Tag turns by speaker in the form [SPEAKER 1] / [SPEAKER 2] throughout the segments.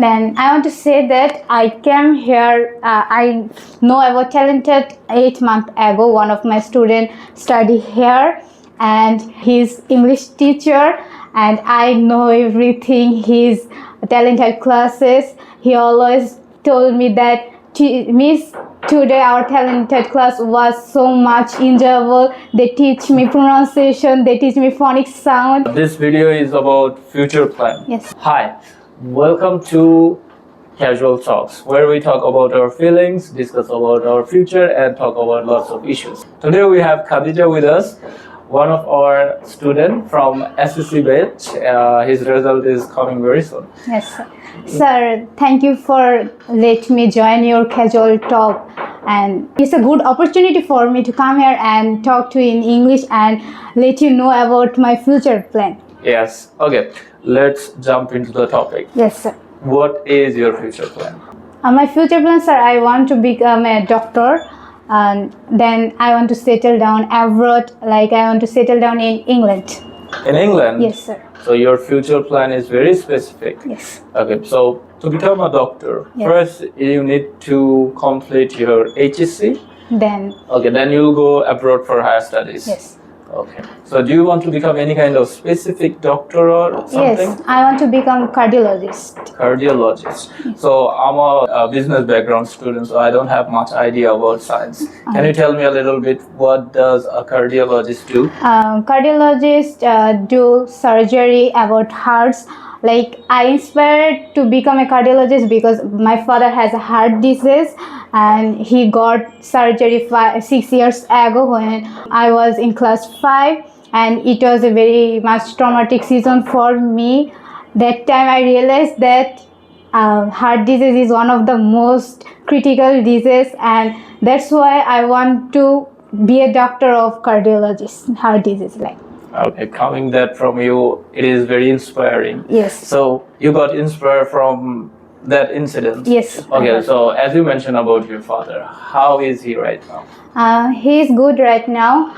[SPEAKER 1] Then I want to say that I came here. I know about talented 8 months ago. One of my students study here, and he's English teacher. And I know everything. He's talented classes. He always told me that Miss, today our talented class was so much enjoyable. They teach me pronunciation. They teach me phonics sound.
[SPEAKER 2] This video is about future plan.
[SPEAKER 1] Yes.
[SPEAKER 2] Hi, welcome to Casual Talks, where we talk about our feelings, discuss about our future, and talk about lots of issues. Today we have Khadija with us, one of our students from SSC batch. His result is coming very soon.
[SPEAKER 1] Yes, sir. Sir, thank you for letting me join your casual talk. And it's a good opportunity for me to come here and talk to you in English and let you know about my future plan.
[SPEAKER 2] Yes, okay, let's jump into the topic.
[SPEAKER 1] Yes, sir.
[SPEAKER 2] What is your future plan?
[SPEAKER 1] My future plan, sir, I want to become a doctor. And then I want to settle down abroad, like I want to settle down in England.
[SPEAKER 2] In England?
[SPEAKER 1] Yes, sir.
[SPEAKER 2] So your future plan is very specific.
[SPEAKER 1] Yes.
[SPEAKER 2] Okay, so to become a doctor,
[SPEAKER 1] Yes.
[SPEAKER 2] first you need to complete your HSC.
[SPEAKER 1] Then,
[SPEAKER 2] Okay, then you'll go abroad for higher studies.
[SPEAKER 1] yes.
[SPEAKER 2] Okay. So do you want to become any kind of specific doctor or something?
[SPEAKER 1] Yes, I want to become cardiologist.
[SPEAKER 2] Cardiologist. So I'm a business background student, so I don't have much idea about science. Can you tell me a little bit what does a cardiologist do?
[SPEAKER 1] Cardiologists do surgery about hearts. Like I inspired to become a cardiologist because my father has a heart disease and he got surgery 6 years ago when I was in class 5, and it was a very much traumatic season for me. That time I realized that heart disease is one of the most critical diseases, and that's why I want to be a doctor of cardiologist, heart disease like.
[SPEAKER 2] Okay, coming that from you, it is very inspiring.
[SPEAKER 1] Yes.
[SPEAKER 2] So you got inspired from that incident?
[SPEAKER 1] Yes.
[SPEAKER 2] Okay, so as you mentioned about your father, how is he right now?
[SPEAKER 1] He is good right now.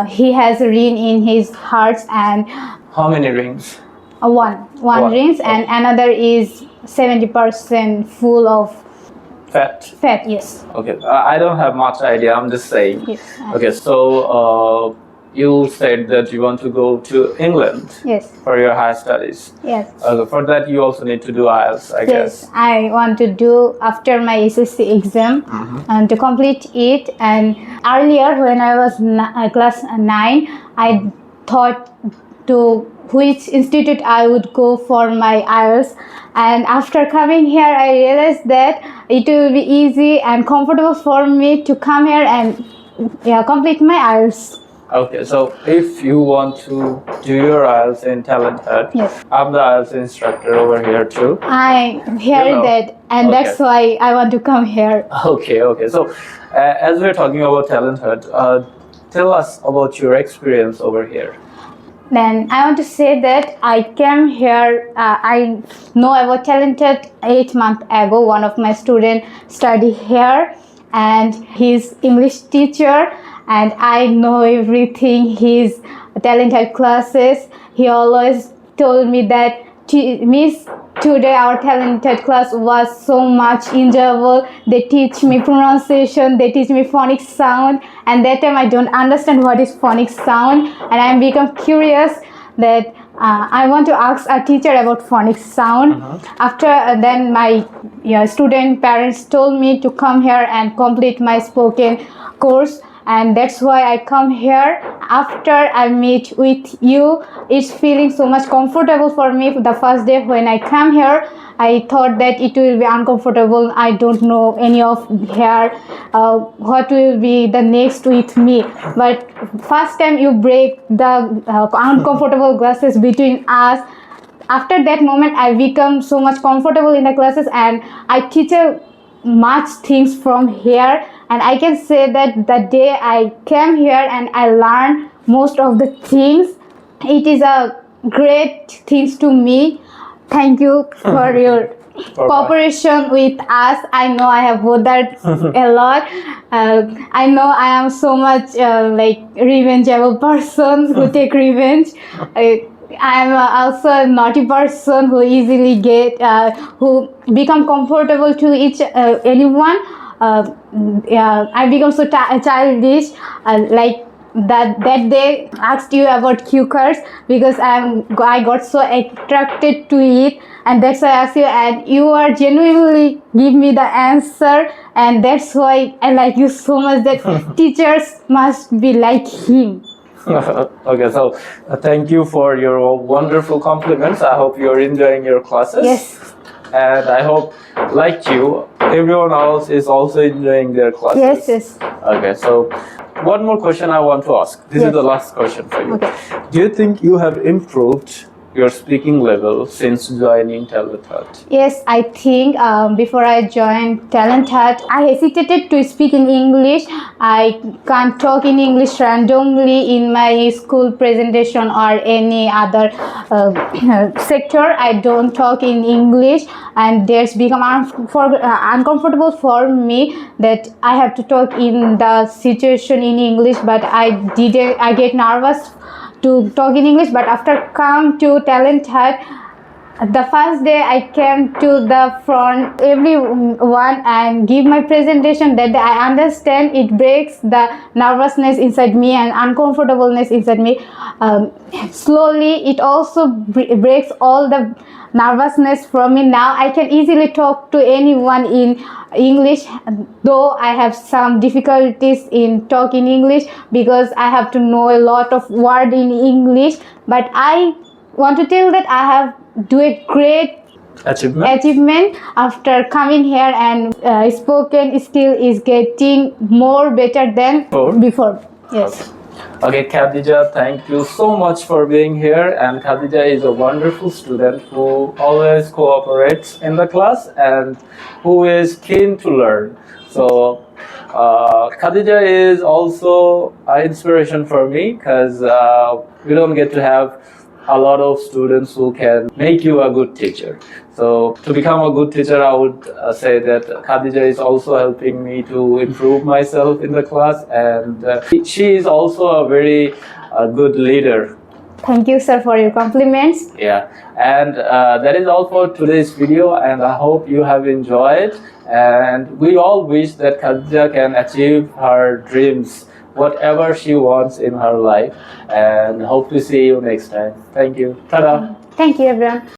[SPEAKER 1] He has a ring in his heart, and
[SPEAKER 2] How many rings?
[SPEAKER 1] one
[SPEAKER 2] One.
[SPEAKER 1] rings, and another is 70% full of
[SPEAKER 2] Fat.
[SPEAKER 1] fat. Yes.
[SPEAKER 2] Okay, I don't have much idea, I'm just saying.
[SPEAKER 1] Yes.
[SPEAKER 2] Okay, so you said that you want to go to England
[SPEAKER 1] Yes.
[SPEAKER 2] for your higher studies.
[SPEAKER 1] Yes.
[SPEAKER 2] For that, you also need to do IELTS, I
[SPEAKER 1] Yes,
[SPEAKER 2] guess.
[SPEAKER 1] I want to do after my SSC exam and to complete it. And earlier, when I was class 9, I thought to which institute I would go for my IELTS. And after coming here, I realized that it will be easy and comfortable for me to come here and complete my IELTS.
[SPEAKER 2] Okay, so if you want to do your IELTS in Talent Hut,
[SPEAKER 1] Yes.
[SPEAKER 2] I'm the IELTS instructor over here too.
[SPEAKER 1] I hear
[SPEAKER 2] You know.
[SPEAKER 1] that, and that's
[SPEAKER 2] Okay.
[SPEAKER 1] why I want to come here.
[SPEAKER 2] Okay. So as we're talking about Talent Hut, tell us about your experience over here.
[SPEAKER 1] Then I want to say that I came here. I know about talented 8 months ago. One of my students study here, and he's English teacher. And I know everything. He's talented classes. He always told me that Miss, today our talented class was so much enjoyable. They teach me pronunciation. They teach me phonics sound. And that time I don't understand what is phonics sound, and I become curious that I want to ask a teacher about phonics sound. After then my student parents told me to come here and complete my spoken course, and that's why I come here. After I meet with you, it's feeling so much comfortable for me. The first day when I come here, I thought that it will be uncomfortable. I don't know any of here what will be the next with me. But first time you break the uncomfortable glasses between us. After that moment, I become so much comfortable in the classes, and I teach much things from here. And I can say that the day I came here and I learned most of the things, it is a great things to me. Thank you for your cooperation with us. I know I have bothered a lot. I know I am so much like revengeable person who take revenge. I'm also a naughty person who easily who become comfortable to anyone. Yeah, I become so childish. Like that day asked you about cue cards because I got so attracted to it, and that's why I asked you, and you are genuinely give me the answer, and that's why I like you so much. That teachers must be like him.
[SPEAKER 2] Okay, so thank you for your wonderful compliments. I hope you're enjoying your classes.
[SPEAKER 1] Yes.
[SPEAKER 2] And I hope, like you, everyone else is also enjoying their classes.
[SPEAKER 1] Yes, yes.
[SPEAKER 2] Okay, so one more question I want to ask. This is
[SPEAKER 1] Yes.
[SPEAKER 2] the last question for you.
[SPEAKER 1] Okay.
[SPEAKER 2] Do you think you have improved your speaking level since joining Talent Hut?
[SPEAKER 1] Yes, I think before I joined Talent Hut, I hesitated to speak in English. I can't talk in English randomly in my school presentation or any other sector. I don't talk in English, and that's become uncomfortable for me that I have to talk in the situation in English. But I didn't. I get nervous to talk in English, but after come to Talent Hut, the first day I came to the front, everyone, and give my presentation. That I understand it breaks the nervousness inside me and uncomfortableness inside me. Slowly, it also breaks all the nervousness from me. Now I can easily talk to anyone in English, though I have some difficulties in talking English because I have to know a lot of word in English. But I want to tell that I have do a great achievement after coming here, and spoken skill is getting more better than before. Yes.
[SPEAKER 2] Okay, Khadija, thank you so much for being here. And Khadija is a wonderful student who always cooperates in the class and who is keen to learn. So, Khadija is also an inspiration for me because we don't get to have a lot of students who can make you a good teacher. So to become a good teacher, I would say that Khadija is also helping me to improve myself in the class, and she is also a very good leader.
[SPEAKER 1] Thank you, sir, for your compliments.
[SPEAKER 2] Yeah, and that is all for today's video, and I hope you have enjoyed. And we all wish that Khadija can achieve her dreams, whatever she wants in her life, and hope to see you next time. Thank you. Ta-da.
[SPEAKER 1] Thank you, everyone.